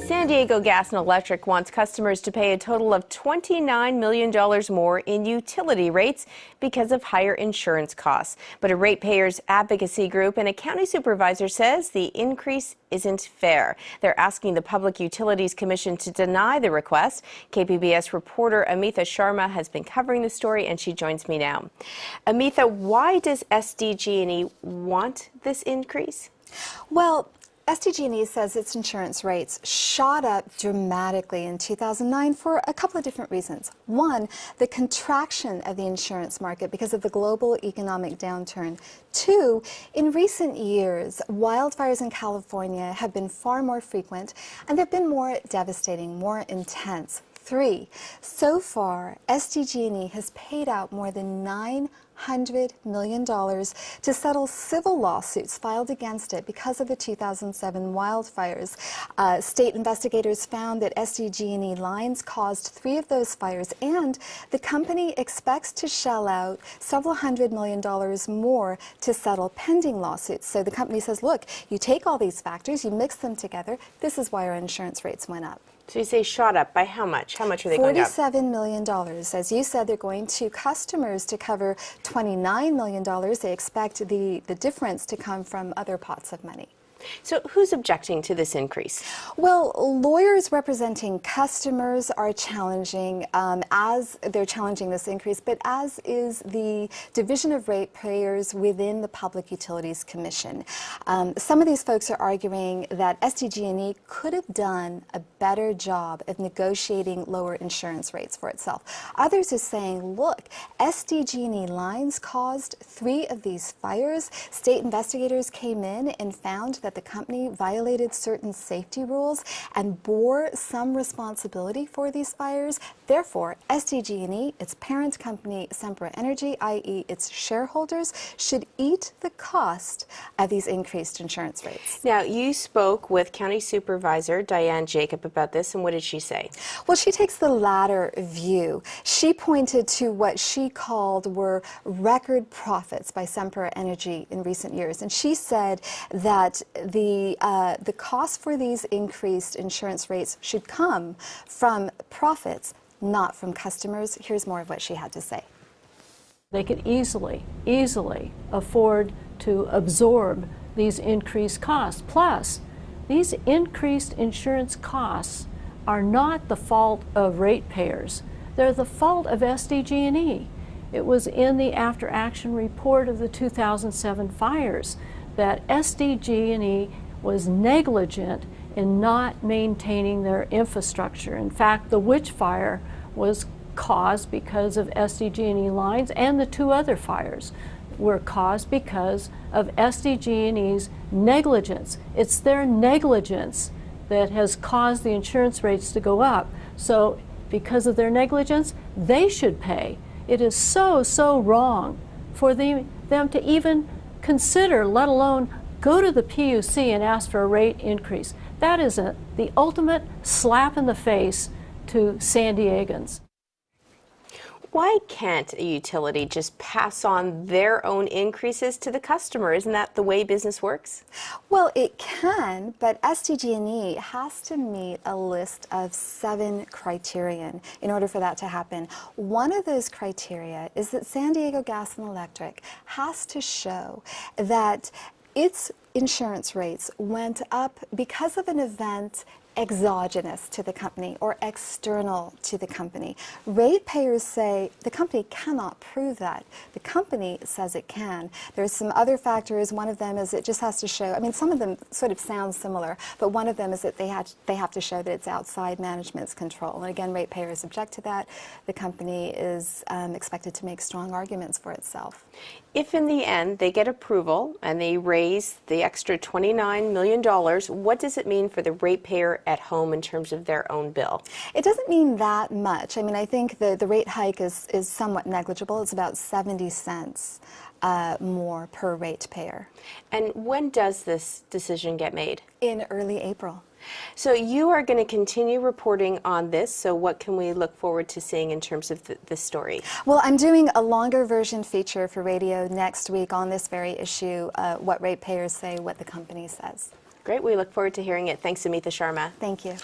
San Diego Gas and Electric wants customers to pay a total of $29 million more in utility rates because of higher insurance costs. But a ratepayers advocacy group and a county supervisor says the increase isn't fair. They're asking the Public Utilities Commission to deny the request. KPBS reporter Amita Sharma has been covering the story, and she joins me now. Amita, why does SDG&E want this increase? Well, SDG&E says its insurance rates shot up dramatically in 2009 for a couple of different reasons. One, the contraction of the insurance market because of the global economic downturn. Two, in recent years, wildfires in California have been far more frequent, and they've been more devastating, more intense. Three, so far, SDG&E has paid out more than $900 million to settle civil lawsuits filed against it because of the 2007 wildfires. State investigators found that SDG&E lines caused 3 of those fires, and the company expects to shell out several $100 million more to settle pending lawsuits. So the company says, look, you take all these factors, you mix them together, this is why our insurance rates went up. So you say shot up by how much? How much are they going up? $47 million. As you said, they're going to customers to cover $29 million. They expect the difference to come from other pots of money. So who's objecting to this increase? Well, lawyers representing customers are challenging, as they're challenging this increase, but as is the Division of Ratepayers within the Public Utilities Commission. Some of these folks are arguing that SDG&E could have done a better job of negotiating lower insurance rates for itself. Others are saying, look, SDG&E lines caused 3 of these fires. State investigators came in and found that the company violated certain safety rules and bore some responsibility for these fires. Therefore, SDG&E, its parent company, Sempra Energy, i.e. its shareholders, should eat the cost of these increased insurance rates. Now, you spoke with County Supervisor Dianne Jacob about this, and what did she say? Well, she takes the latter view. She pointed to what she called were record profits by Sempra Energy in recent years, and she said that the cost for these increased insurance rates should come from profits, not from customers. Here's more of what she had to say. They could easily afford to absorb these increased costs. Plus, these increased insurance costs are not the fault of ratepayers. They're the fault of SDG&E. It was in the after-action report of the 2007 fires that SDG&E was negligent in not maintaining their infrastructure. In fact, the Witch Fire was caused because of SDG&E lines, and the 2 other fires were caused because of SDG&E's negligence. It's their negligence that has caused the insurance rates to go up. So because of their negligence, they should pay. It is so wrong for them to even consider, let alone go to the PUC and ask for a rate increase. That is the ultimate slap in the face to San Diegans. Why can't a utility just pass on their own increases to the customer? Isn't that the way business works? Well, it can, but SDG&E has to meet a list of 7 criterion in order for that to happen. One of those criteria is that San Diego Gas and Electric has to show that its insurance rates went up because of an event exogenous to the company or external to the company. Ratepayers say the company cannot prove that. The company says it can. There's some other factors. One of them is it just has to show, I mean, some of them sort of sound similar, but one of them is that they have to show that it's outside management's control. And again, ratepayers object to that. The company is expected to make strong arguments for itself. If in the end they get approval and they raise the extra $29 million, what does it mean for the ratepayer at home in terms of their own bill? It doesn't mean that much. I mean, I think the rate hike is somewhat negligible. It's about 70 cents more per ratepayer. And when does this decision get made? In early April. So you are going to continue reporting on this, so what can we look forward to seeing in terms of this story? Well, I'm doing a longer version feature for radio next week on this very issue, what ratepayers say, what the company says. Great. We look forward to hearing it. Thanks, Amita Sharma. Thank you.